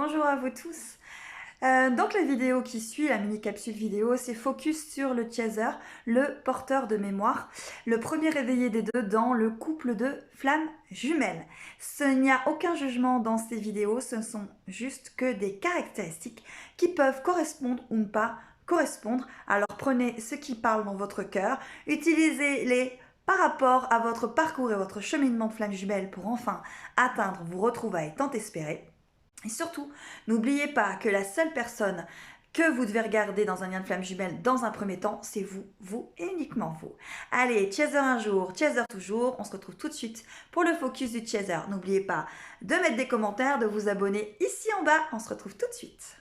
Bonjour à vous tous. Donc la vidéo qui suit, la mini-capsule vidéo, c'est focus sur le chaser, le porteur de mémoire, le premier réveillé des deux dans le couple de flammes jumelles. Il n'y a aucun jugement dans ces vidéos, ce ne sont juste que des caractéristiques qui peuvent correspondre ou ne pas correspondre. Alors prenez ce qui parle dans votre cœur, utilisez-les par rapport à votre parcours et votre cheminement de flammes jumelles pour enfin atteindre vos retrouvailles tant espérées. Et surtout, n'oubliez pas que la seule personne que vous devez regarder dans un lien de flamme jumelle dans un premier temps, c'est vous, vous et uniquement vous. Allez, chaser un jour, chaser toujours. On se retrouve tout de suite pour le focus du chaser. N'oubliez pas de mettre des commentaires, de vous abonner ici en bas. On se retrouve tout de suite.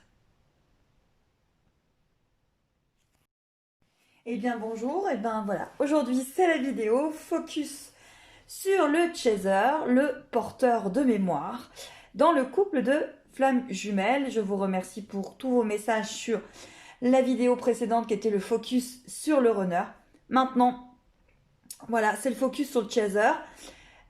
Eh bien bonjour, et bien voilà. Aujourd'hui c'est la vidéo focus sur le chaser, le porteur de mémoire, dans le couple de flammes jumelles. Je vous remercie pour tous vos messages sur la vidéo précédente qui était le focus sur le runner. Maintenant, voilà, c'est le focus sur le chaser.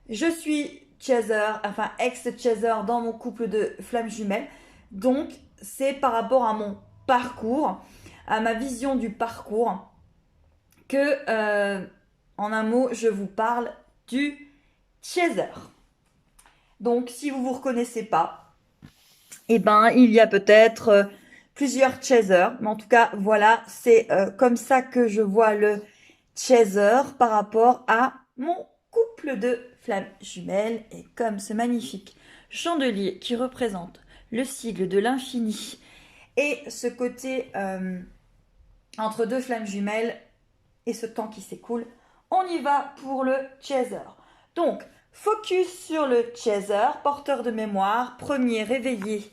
Je suis chaser, enfin ex-chaser dans mon couple de flammes jumelles. Donc, c'est par rapport à mon parcours, à ma vision du parcours, que, en un mot, je vous parle du chaser. Donc, si vous vous reconnaissez pas, eh ben, il y a peut-être plusieurs chasers. Mais en tout cas, voilà, c'est comme ça que je vois le chaser par rapport à mon couple de flammes jumelles. Et comme ce magnifique chandelier qui représente le sigle de l'infini et ce côté entre deux flammes jumelles et ce temps qui s'écoule, on y va pour le chaser. Donc, focus sur le chaser, porteur de mémoire, premier réveillé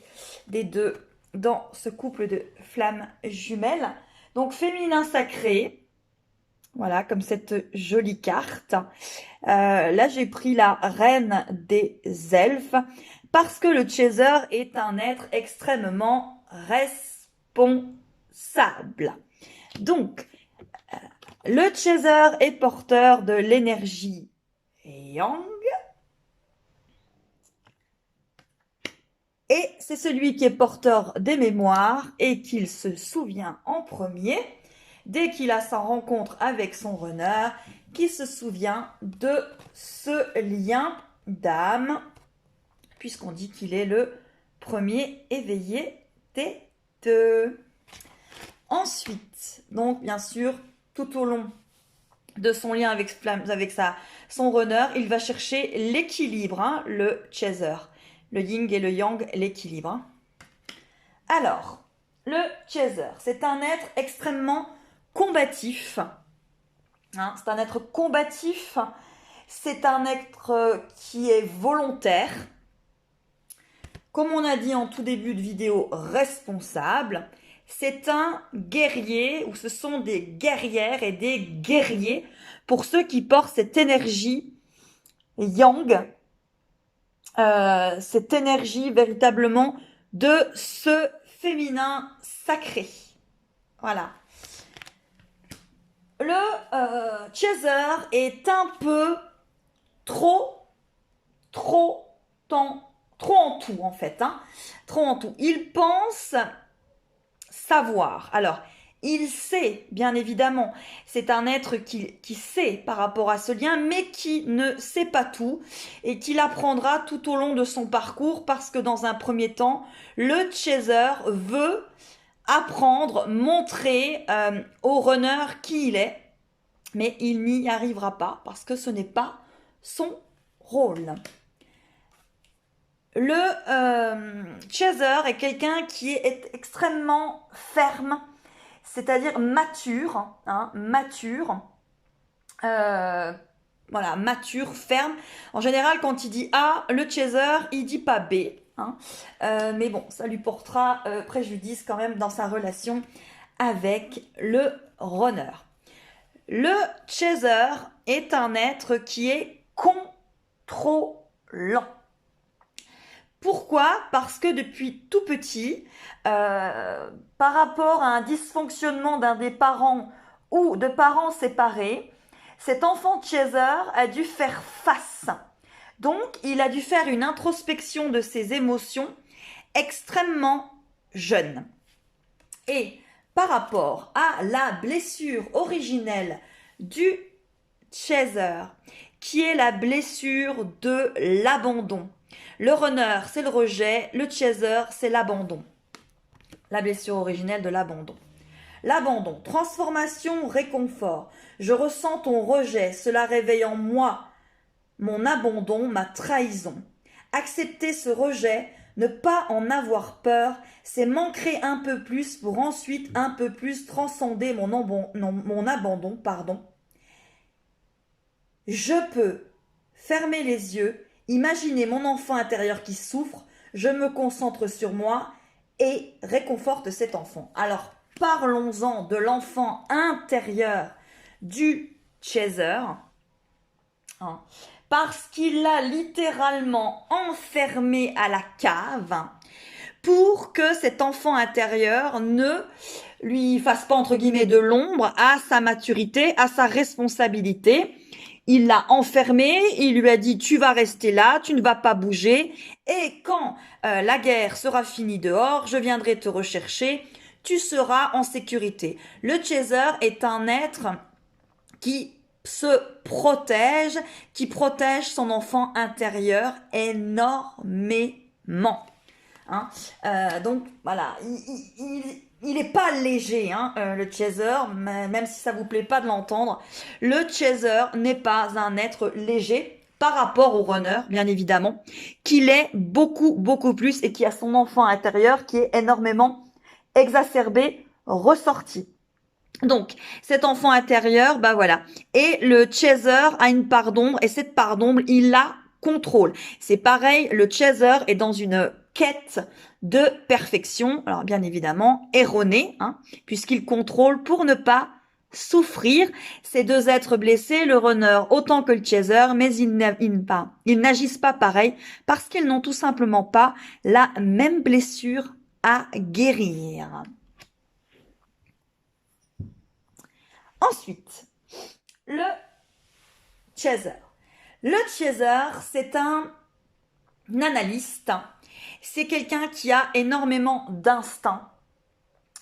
des deux dans ce couple de flammes jumelles. Donc, féminin sacré, voilà, comme cette jolie carte. Là, j'ai pris la reine des elfes parce que le chaser est un être extrêmement responsable. Donc, le chaser est porteur de l'énergie yang. Et c'est celui qui est porteur des mémoires et qu'il se souvient en premier, dès qu'il a sa rencontre avec son runner, qui se souvient de ce lien d'âme, puisqu'on dit qu'il est le premier éveillé des deux. Ensuite, donc bien sûr, tout au long de son lien avec son runner, il va chercher l'équilibre, hein, le chaser. Le yin et le yang, l'équilibre. Alors, le chaser, c'est un être extrêmement combatif. Hein, c'est un être combatif. C'est un être qui est volontaire. Comme on a dit en tout début de vidéo, responsable. C'est un guerrier, ou ce sont des guerrières et des guerriers pour ceux qui portent cette énergie yang, cette énergie véritablement de ce féminin sacré. Voilà. Le chaser est un peu trop en tout en fait. Hein. Trop en tout. Il pense savoir. Alors, il sait, bien évidemment, c'est un être qui sait par rapport à ce lien, mais qui ne sait pas tout et qui l'apprendra tout au long de son parcours parce que dans un premier temps, le chaser veut apprendre, montrer au runner qui il est, mais il n'y arrivera pas parce que ce n'est pas son rôle. Le chaser est quelqu'un qui est extrêmement ferme, c'est-à-dire mature, hein, mature, voilà, mature, ferme. En général, quand il dit A, le chaser, il dit pas B, hein, mais bon, ça lui portera préjudice quand même dans sa relation avec le runner. Le chaser est un être qui est contrôlant. Pourquoi? Parce que depuis tout petit, par rapport à un dysfonctionnement d'un des parents ou de parents séparés, cet enfant chaser a dû faire face. Donc, il a dû faire une introspection de ses émotions extrêmement jeune. Et par rapport à la blessure originelle du chaser, qui est la blessure de l'abandon. Le runner, c'est le rejet, le chaser, c'est l'abandon. La blessure originelle de l'abandon. L'abandon, transformation, réconfort. Je ressens ton rejet, cela réveille en moi mon abandon, ma trahison. Accepter ce rejet, ne pas en avoir peur, c'est m'ancrer un peu plus pour ensuite un peu plus transcender mon abandon. Je peux fermer les yeux, imaginer mon enfant intérieur qui souffre, je me concentre sur moi et réconforte cet enfant. Alors, parlons-en de l'enfant intérieur du chaser, hein, parce qu'il l'a littéralement enfermé à la cave pour que cet enfant intérieur ne lui fasse pas, entre guillemets, de l'ombre à sa maturité, à sa responsabilité. Il l'a enfermé, il lui a dit « tu vas rester là, tu ne vas pas bouger et quand la guerre sera finie dehors, je viendrai te rechercher, tu seras en sécurité ». Le chaser est un être qui se protège, qui protège son enfant intérieur énormément. Hein. Donc voilà, il n'est pas léger, hein, le chaser, même si ça vous plaît pas de l'entendre. Le chaser n'est pas un être léger par rapport au runner, bien évidemment, qu'il est beaucoup plus et qui a son enfant intérieur qui est énormément exacerbé, ressorti. Donc, cet enfant intérieur, bah voilà. Et le chaser a une part d'ombre et cette part d'ombre, il la contrôle. C'est pareil, le chaser est dans une quête de perfection, alors bien évidemment erronée, hein, puisqu'il contrôle pour ne pas souffrir. Ces deux êtres blessés, le runner autant que le chaser, mais ils n'agissent pas pareil parce qu'ils n'ont tout simplement pas la même blessure à guérir. Ensuite, le chaser. Le chaser, c'est un analyste. C'est quelqu'un qui a énormément d'instinct,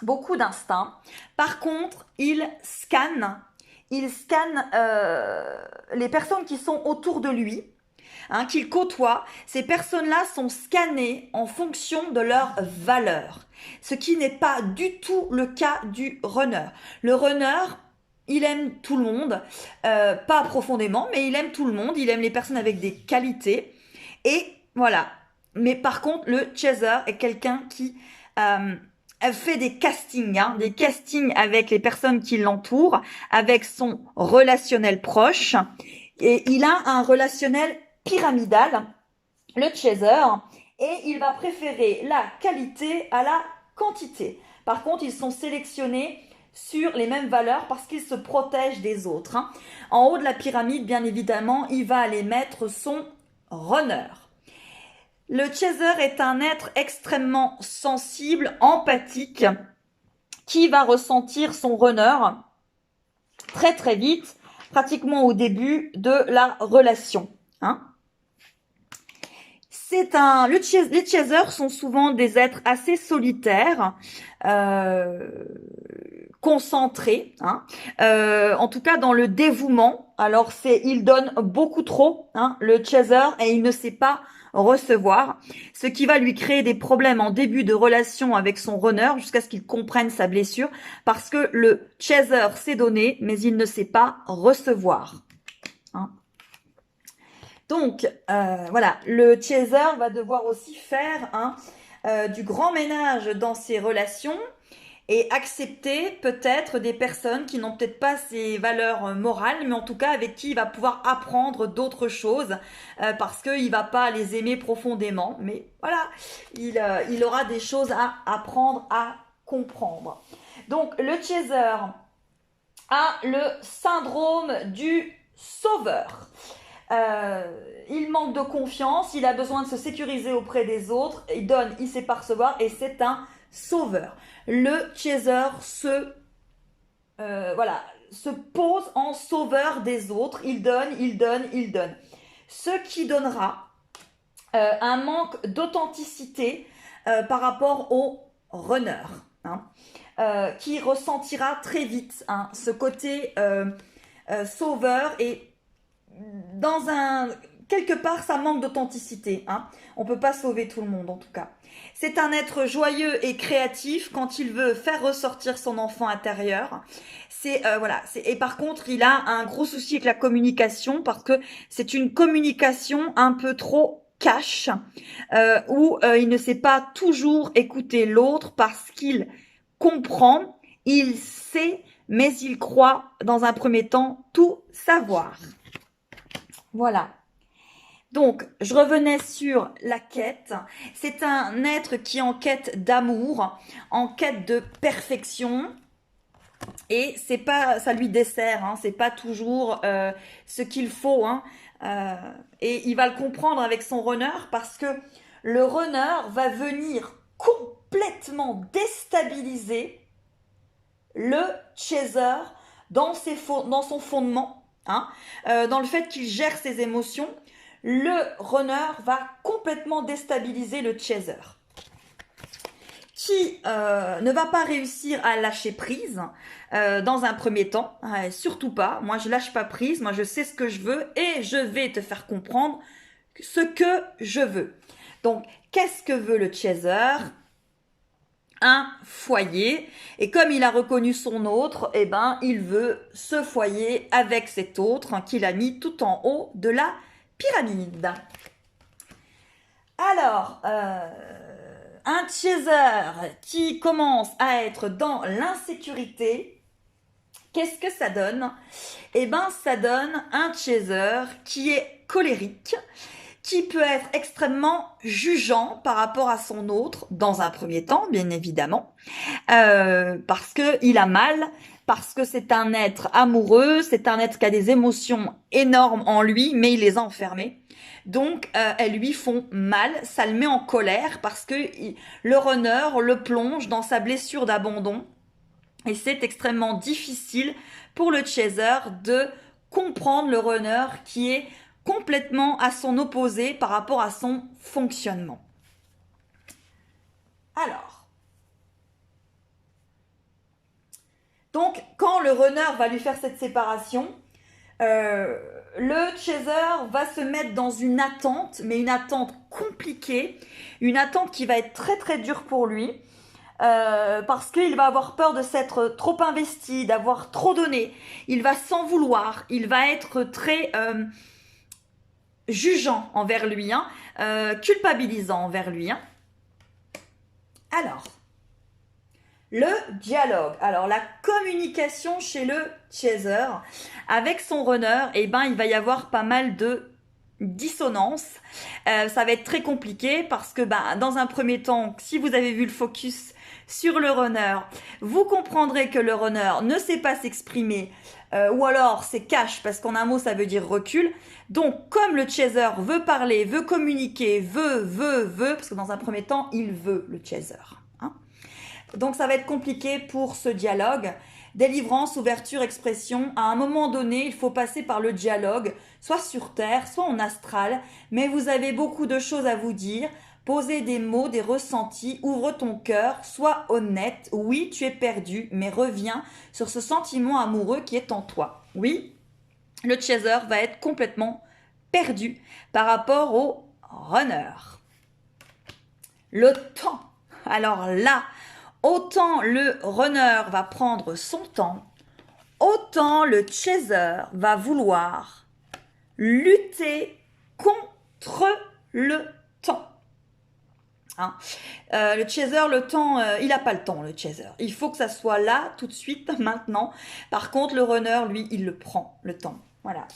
beaucoup d'instinct. Par contre, il scanne les personnes qui sont autour de lui, hein, qu'il côtoie. Ces personnes-là sont scannées en fonction de leurs valeurs, ce qui n'est pas du tout le cas du runner. Le runner, il aime tout le monde, pas profondément, mais il aime tout le monde, il aime les personnes avec des qualités, et voilà. Mais par contre, le chaser est quelqu'un qui fait des castings, hein, des castings avec les personnes qui l'entourent, avec son relationnel proche, et il a un relationnel pyramidal, le chaser, et il va préférer la qualité à la quantité. Par contre, ils sont sélectionnés sur les mêmes valeurs parce qu'il se protège des autres. Hein. En haut de la pyramide, bien évidemment, il va aller mettre son runner. Le chaser est un être extrêmement sensible, empathique, qui va ressentir son runner très vite, pratiquement au début de la relation. Hein. Les chasers sont souvent des êtres assez solitaires, concentré, hein, en tout cas dans le dévouement. Alors il donne beaucoup trop, hein, le chaser, et il ne sait pas recevoir, ce qui va lui créer des problèmes en début de relation avec son runner jusqu'à ce qu'il comprenne sa blessure, parce que le chaser sait donner, mais il ne sait pas recevoir. Hein. Donc voilà, le chaser va devoir aussi faire du grand ménage dans ses relations, et accepter peut-être des personnes qui n'ont peut-être pas ses valeurs morales, mais en tout cas avec qui il va pouvoir apprendre d'autres choses, parce qu'il va pas les aimer profondément, mais voilà, il aura des choses à apprendre, à comprendre. Donc le chaser a le syndrome du sauveur. Il manque de confiance, il a besoin de se sécuriser auprès des autres, il donne, il sait pas recevoir, et c'est un sauveur. Le chaser se pose en sauveur des autres. Il donne. Ce qui donnera un manque d'authenticité, par rapport au runner, hein, qui ressentira très vite hein, ce côté sauveur et dans un... Quelque part, ça manque d'authenticité. Hein. On ne peut pas sauver tout le monde, en tout cas. C'est un être joyeux et créatif quand il veut faire ressortir son enfant intérieur. Voilà. Et par contre, il a un gros souci avec la communication parce que c'est une communication un peu trop cash où il ne sait pas toujours écouter l'autre parce qu'il comprend, il sait, mais il croit dans un premier temps tout savoir. Voilà. Donc, je revenais sur la quête. C'est un être qui est en quête d'amour, en quête de perfection. Et c'est pas, ça lui dessert, hein, c'est pas toujours ce qu'il faut. Hein. Et il va le comprendre avec son runner parce que le runner va venir complètement déstabiliser le chaser dans son fondement, hein, dans le fait qu'il gère ses émotions. Le runner va complètement déstabiliser le chaser qui ne va pas réussir à lâcher prise dans un premier temps, surtout pas. Moi, je lâche pas prise, moi, je sais ce que je veux et je vais te faire comprendre ce que je veux. Donc, qu'est-ce que veut le chaser ? Un foyer, et comme il a reconnu son autre, eh ben, il veut ce foyer avec cet autre hein, qu'il a mis tout en haut de la pyramide. Alors, un chaser qui commence à être dans l'insécurité, qu'est-ce que ça donne ? Eh ben, ça donne un chaser qui est colérique, qui peut être extrêmement jugeant par rapport à son autre, dans un premier temps, bien évidemment, parce qu'il a mal, parce que c'est un être amoureux, c'est un être qui a des émotions énormes en lui, mais il les a enfermées. Donc, elles lui font mal, ça le met en colère, parce que le runner le plonge dans sa blessure d'abandon, et c'est extrêmement difficile pour le chaser de comprendre le runner qui est complètement à son opposé par rapport à son fonctionnement. Alors, donc quand le runner va lui faire cette séparation, le chaser va se mettre dans une attente, mais une attente compliquée, une attente qui va être très très dure pour lui, parce qu'il va avoir peur de s'être trop investi, d'avoir trop donné, il va s'en vouloir, il va être très... jugeant envers lui, hein, culpabilisant envers lui. Hein. Alors, le dialogue. Alors, la communication chez le chaser avec son runner, eh ben, il va y avoir pas mal de dissonance. Ça va être très compliqué parce que dans un premier temps, si vous avez vu le focus sur le runner, vous comprendrez que le runner ne sait pas s'exprimer ou alors c'est cash parce qu'en un mot ça veut dire recul. Donc comme le chaser veut parler, veut communiquer, veut, parce que dans un premier temps il veut le chaser. Hein. Donc ça va être compliqué pour ce dialogue. Délivrance, ouverture, expression. À un moment donné, il faut passer par le dialogue, soit sur Terre, soit en astral. Mais vous avez beaucoup de choses à vous dire. Posez des mots, des ressentis, ouvre ton cœur, sois honnête. Oui, tu es perdu, mais reviens sur ce sentiment amoureux qui est en toi. Oui, le chaser va être complètement perdu par rapport au runner. Le temps. Alors là, autant le runner va prendre son temps, autant le chaser va vouloir lutter contre le temps. Hein. Le chaser, le temps, il n'a pas le temps, le chaser. Il faut que ça soit là, tout de suite, maintenant. Par contre, le runner, lui, il le prend, le temps. Voilà.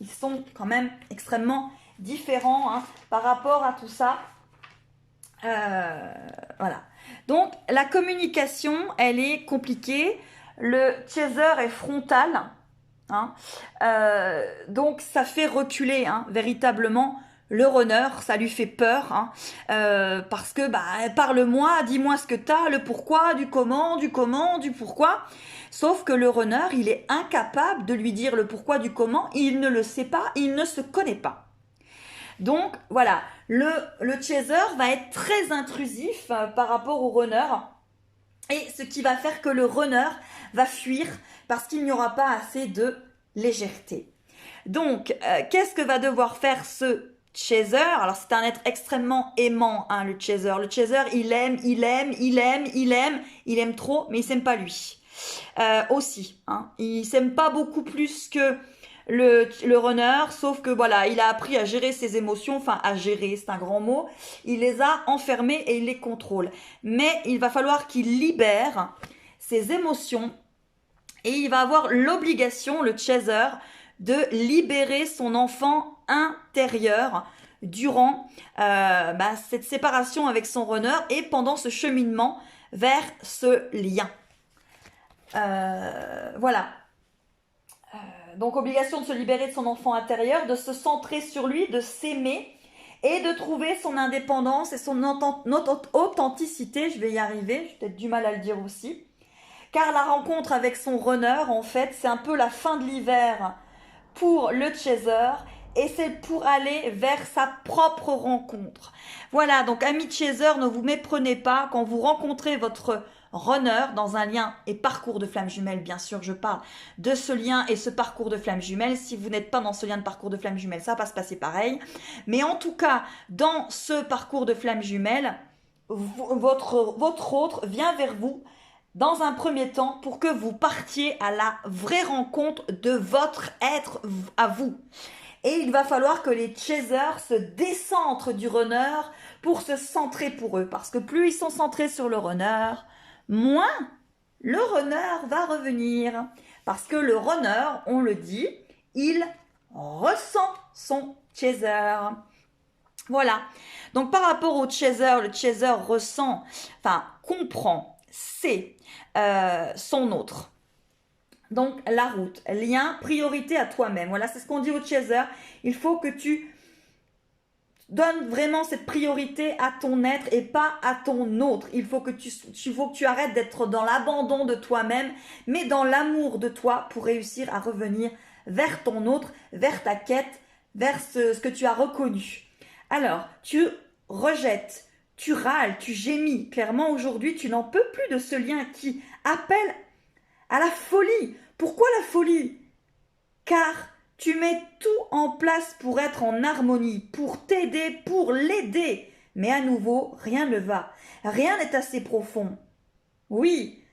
Ils sont quand même extrêmement différents hein, par rapport à tout ça. Voilà. Donc, la communication, elle est compliquée. Le chaser est frontal. Hein. Donc, ça fait reculer hein, véritablement le runner. Ça lui fait peur. Hein, parce que, parle-moi, dis-moi ce que t'as, le pourquoi, du comment, du pourquoi. Sauf que le runner, il est incapable de lui dire le pourquoi, du comment. Il ne le sait pas, il ne se connaît pas. Donc voilà, le chaser va être très intrusif par rapport au runner. Et ce qui va faire que le runner va fuir parce qu'il n'y aura pas assez de légèreté. Donc, qu'est-ce que va devoir faire ce chaser? Alors, c'est un être extrêmement aimant, hein, le chaser. Le chaser, il aime trop, mais il s'aime pas lui. Aussi, hein. Il s'aime pas beaucoup plus que le runner, sauf que voilà, il a appris à gérer ses émotions, enfin à gérer, c'est un grand mot. Il les a enfermées et il les contrôle. Mais il va falloir qu'il libère ses émotions et il va avoir l'obligation, le chaser, de libérer son enfant intérieur durant cette séparation avec son runner et pendant ce cheminement vers ce lien. Voilà. Donc obligation de se libérer de son enfant intérieur, de se centrer sur lui, de s'aimer et de trouver son indépendance et son authenticité. Je vais y arriver, j'ai peut-être du mal à le dire aussi. Car la rencontre avec son runner, en fait, c'est un peu la fin de l'hiver pour le chaser et c'est pour aller vers sa propre rencontre. Voilà, donc amis chaser, ne vous méprenez pas quand vous rencontrez votre runner dans un lien et parcours de flamme jumelle, bien sûr, je parle de ce lien et ce parcours de flamme jumelle. Si vous n'êtes pas dans ce lien de parcours de flamme jumelle, ça va pas se passer pareil. Mais en tout cas, dans ce parcours de flamme jumelle, votre autre vient vers vous dans un premier temps pour que vous partiez à la vraie rencontre de votre être à vous. Et il va falloir que les chasers se décentrent du runner pour se centrer pour eux. Parce que plus ils sont centrés sur le runner, moins le runner va revenir. Parce que le runner, on le dit, il ressent son chaser. Voilà. Donc par rapport au chaser, le chaser ressent, enfin comprend, sait son autre. Donc la route, lien, priorité à toi-même. Voilà, c'est ce qu'on dit au chaser. Il faut que tu donnes vraiment cette priorité à ton être et pas à ton autre. Il faut que tu arrêtes d'être dans l'abandon de toi-même, mais dans l'amour de toi pour réussir à revenir vers ton autre, vers ta quête, vers ce que tu as reconnu. Alors, tu rejettes, tu râles, tu gémis. Clairement, aujourd'hui, tu n'en peux plus de ce lien qui appelle à la folie. Pourquoi la folie? Car tu mets tout en place pour être en harmonie, pour t'aider, pour l'aider. Mais à nouveau, rien ne va. Rien n'est assez profond. Oui,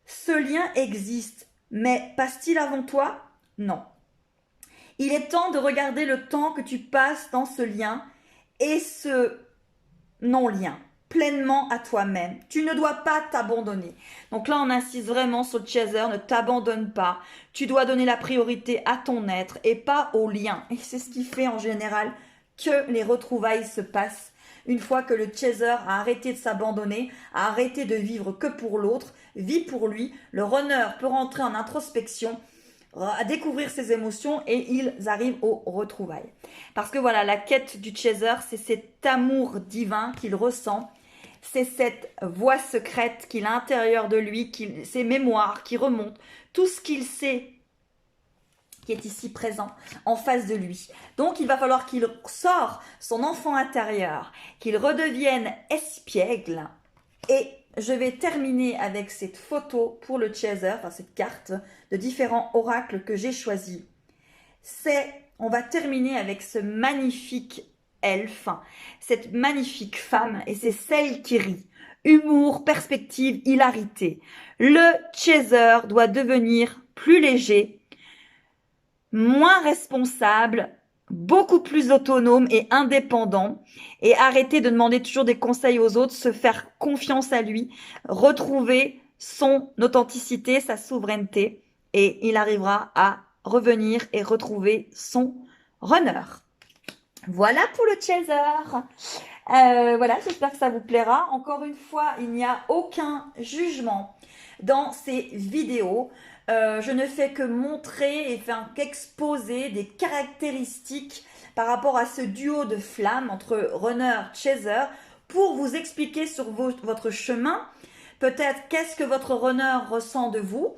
ce lien existe, mais passe-t-il avant toi? Non. Il est temps de regarder le temps que tu passes dans ce lien et ce non-lien pleinement à toi-même. Tu ne dois pas t'abandonner. Donc là, on insiste vraiment sur le chaser, ne t'abandonne pas. Tu dois donner la priorité à ton être et pas au lien. Et c'est ce qui fait en général que les retrouvailles se passent. Une fois que le chaser a arrêté de s'abandonner, a arrêté de vivre que pour l'autre, vit pour lui, le runner peut rentrer en introspection, à découvrir ses émotions et ils arrivent aux retrouvailles. Parce que voilà, la quête du chaser, c'est cet amour divin qu'il ressent, c'est cette voix secrète qu'il a à l'intérieur de lui, ses mémoires qui remontent, tout ce qu'il sait qui est ici présent en face de lui. Donc il va falloir qu'il sorte son enfant intérieur, qu'il redevienne espiègle. Et je vais terminer avec cette photo pour le chaser, enfin cette carte de différents oracles que j'ai choisis. On va terminer avec ce magnifique elfe, cette magnifique femme, et c'est celle qui rit. Humour, perspective, hilarité. Le chaser doit devenir plus léger, moins responsable, beaucoup plus autonome et indépendant, et arrêter de demander toujours des conseils aux autres, se faire confiance à lui, retrouver son authenticité, sa souveraineté, et il arrivera à revenir et retrouver son runner. Voilà pour le chaser. Voilà, j'espère que ça vous plaira. Encore une fois, il n'y a aucun jugement dans ces vidéos. Je ne fais que montrer et faire qu'exposer des caractéristiques par rapport à ce duo de flammes entre runner et chaser pour vous expliquer sur votre chemin, peut-être qu'est-ce que votre runner ressent de vous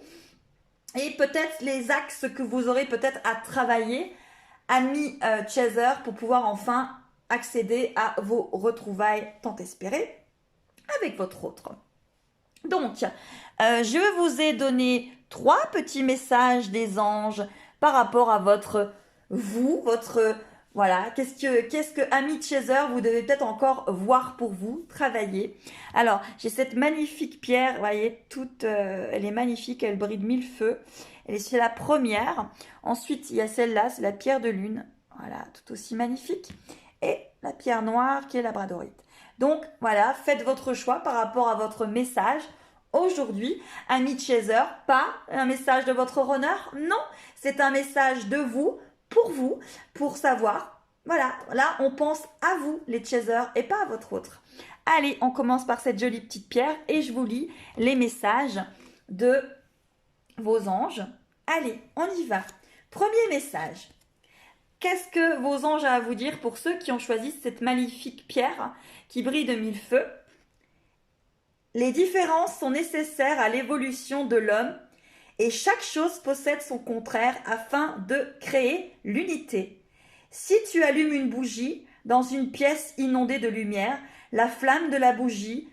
et peut-être les axes que vous aurez peut-être à travailler, amis chaser, pour pouvoir enfin accéder à vos retrouvailles tant espérées avec votre autre. Donc, je vous ai donné 3 petits messages des anges par rapport à votre voilà, qu'est-ce que Ami Chaser, vous devez peut-être encore voir pour vous, travailler. Alors, j'ai cette magnifique pierre, vous voyez, elle est magnifique, elle brille de 1000 feux. C'est la première. Ensuite, il y a celle-là, c'est la pierre de lune. Voilà, tout aussi magnifique. Et la pierre noire qui est la labradorite. Donc, voilà, faites votre choix par rapport à votre message. Aujourd'hui, Ami Chaser, pas un message de votre runner, non, c'est un message de vous, pour savoir, voilà, là, on pense à vous, les chasers, et pas à votre autre. Allez, on commence par cette jolie petite pierre et je vous lis les messages de vos anges. Allez, on y va. Premier message. Qu'est-ce que vos anges ont à vous dire pour ceux qui ont choisi cette magnifique pierre qui brille de 1000 feux? Les différences sont nécessaires à l'évolution de l'homme et chaque chose possède son contraire afin de créer l'unité. Si tu allumes une bougie dans une pièce inondée de lumière, la flamme de la bougie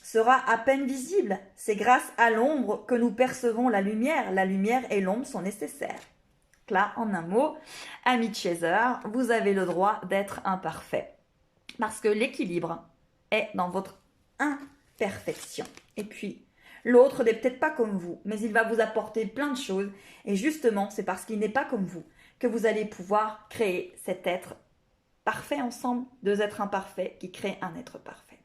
sera à peine visible. C'est grâce à l'ombre que nous percevons la lumière. La lumière et l'ombre sont nécessaires. Là, en un mot, Ami Chaser, vous avez le droit d'être imparfait. Parce que l'équilibre est dans votre imperfection. Et puis, l'autre n'est peut-être pas comme vous, mais il va vous apporter plein de choses. Et justement, c'est parce qu'il n'est pas comme vous que vous allez pouvoir créer cet être parfait ensemble, 2 êtres imparfaits qui créent un être parfait.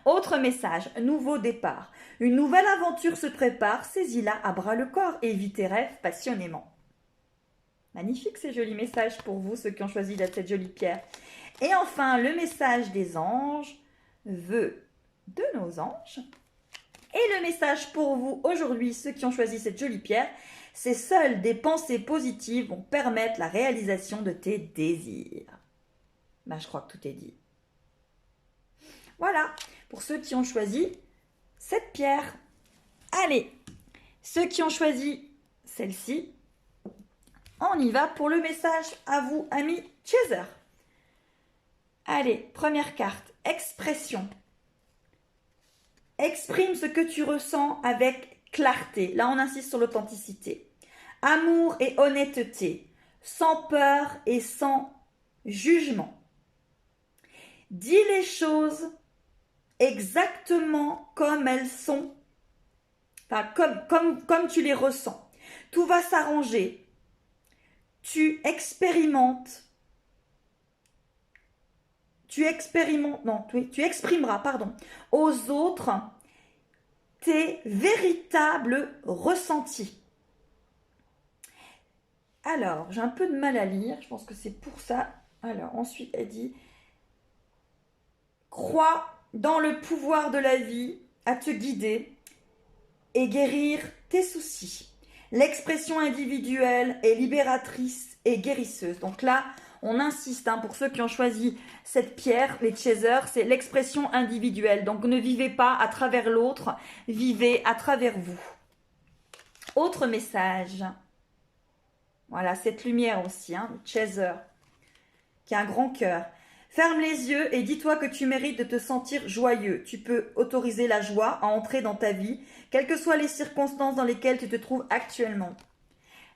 Autre message, nouveau départ. Une nouvelle aventure se prépare, saisis-la à bras le corps et vis tes rêves passionnément. Magnifique ces jolis messages pour vous, ceux qui ont choisi cette jolie pierre. Et enfin, le message des anges, vœux de nos anges. Et le message pour vous aujourd'hui, ceux qui ont choisi cette jolie pierre, c'est seules des pensées positives vont permettre la réalisation de tes désirs. Ben, je crois que tout est dit. Voilà, pour ceux qui ont choisi cette pierre. Allez, ceux qui ont choisi celle-ci, on y va pour le message à vous, Ami Chaser. Allez, première carte, expression. Exprime ce que tu ressens avec clarté. Là, on insiste sur l'authenticité. Amour et honnêteté, sans peur et sans jugement. Dis les choses exactement comme elles sont, enfin, comme tu les ressens. Tout va s'arranger. Tu exprimeras, aux autres tes véritables ressentis. Alors, j'ai un peu de mal à lire, je pense que c'est pour ça. Alors, ensuite, elle dit, crois dans le pouvoir de la vie à te guider et guérir tes soucis. L'expression individuelle est libératrice et guérisseuse. Donc là, on insiste, pour ceux qui ont choisi cette pierre, les chasers, c'est l'expression individuelle. Donc ne vivez pas à travers l'autre, vivez à travers vous. Autre message. Voilà, cette lumière aussi, le chaser, qui a un grand cœur. Ferme les yeux et dis-toi que tu mérites de te sentir joyeux. Tu peux autoriser la joie à entrer dans ta vie, quelles que soient les circonstances dans lesquelles tu te trouves actuellement.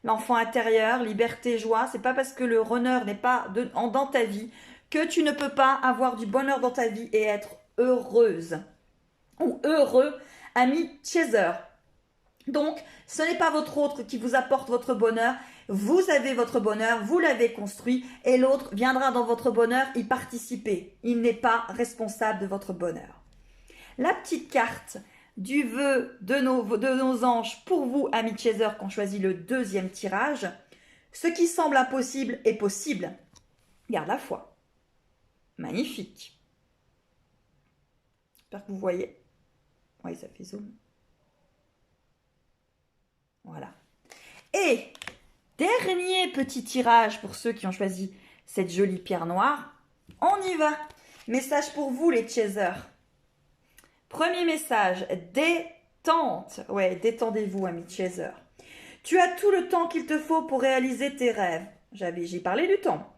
L'enfant intérieur, liberté, joie, c'est pas parce que le runner n'est pas dans ta vie que tu ne peux pas avoir du bonheur dans ta vie et être heureuse ou heureux, ami chaser. Donc, ce n'est pas votre autre qui vous apporte votre bonheur. Vous avez votre bonheur, vous l'avez construit et l'autre viendra dans votre bonheur y participer. Il n'est pas responsable de votre bonheur. La petite carte du vœu de nos anges pour vous, amis chaser, qui ont choisi le 2e tirage. Ce qui semble impossible est possible. Garde la foi. Magnifique. J'espère que vous voyez. Oui, ça fait zoom. Voilà. Et dernier petit tirage pour ceux qui ont choisi cette jolie pierre noire. On y va. Message pour vous, les chasers. Premier message, détente. Ouais, détendez-vous, amis chaser. Tu as tout le temps qu'il te faut pour réaliser tes rêves. J'ai parlé du temps.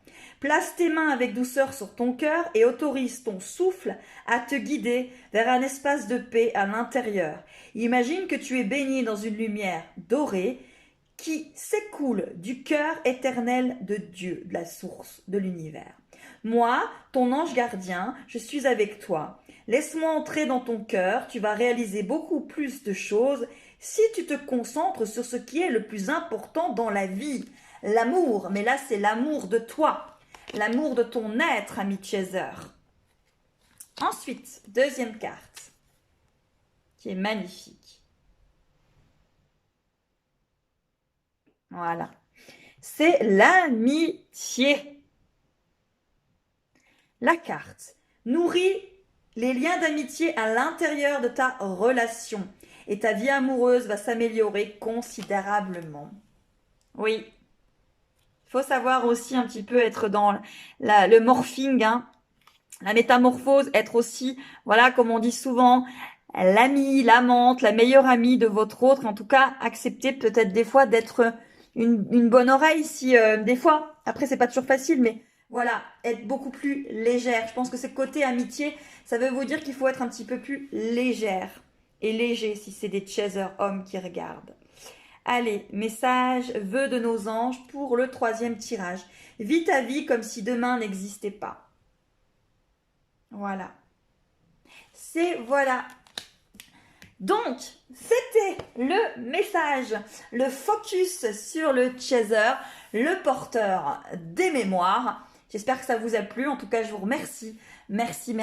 Place tes mains avec douceur sur ton cœur et autorise ton souffle à te guider vers un espace de paix à l'intérieur. Imagine que tu es baigné dans une lumière dorée qui s'écoule du cœur éternel de Dieu, de la source de l'univers. Moi, ton ange gardien, je suis avec toi. Laisse-moi entrer dans ton cœur, tu vas réaliser beaucoup plus de choses si tu te concentres sur ce qui est le plus important dans la vie. L'amour, mais là c'est l'amour de toi, l'amour de ton être, ami Chaser. Ensuite, deuxième carte, qui est magnifique. Voilà, c'est l'amitié. La carte nourrit les liens d'amitié à l'intérieur de ta relation et ta vie amoureuse va s'améliorer considérablement. Oui, il faut savoir aussi un petit peu être dans le morphing, hein, la métamorphose, être aussi, voilà, comme on dit souvent, l'amie, l'amante, la meilleure amie de votre autre. En tout cas, accepter peut-être des fois d'être une bonne oreille si des fois, après c'est pas toujours facile, mais voilà, être beaucoup plus légère. Je pense que c'est côté amitié, ça veut vous dire qu'il faut être un petit peu plus légère et léger si c'est des chasers hommes qui regardent. Allez, message, vœux de nos anges pour le troisième tirage. Vis ta vie comme si demain n'existait pas. Voilà. Voilà. Donc, c'était le message, le focus sur le chaser, le porteur des mémoires. J'espère que ça vous a plu. En tout cas, je vous remercie. Merci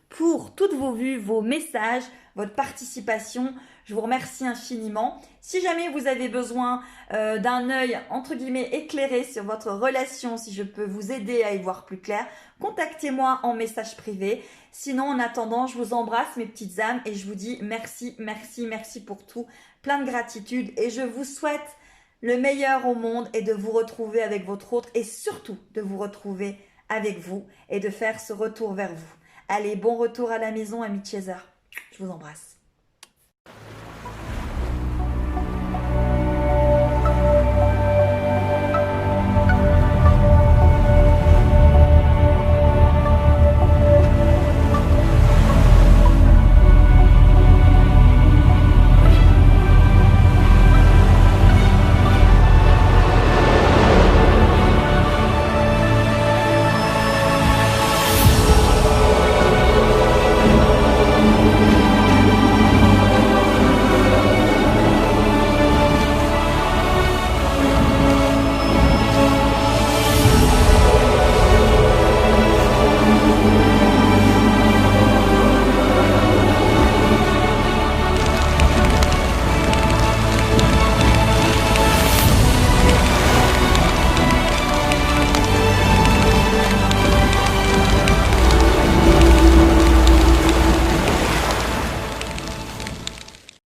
pour toutes vos vues, vos messages, votre participation. Je vous remercie infiniment. Si jamais vous avez besoin d'un œil, entre guillemets, éclairé sur votre relation, si je peux vous aider à y voir plus clair, contactez-moi en message privé. Sinon, en attendant, je vous embrasse mes petites âmes et je vous dis merci pour tout. Plein de gratitude et je vous souhaite le meilleur au monde et de vous retrouver avec votre autre et surtout de vous retrouver avec vous et de faire ce retour vers vous. Allez, bon retour à la maison, ami Chaser. Je vous embrasse.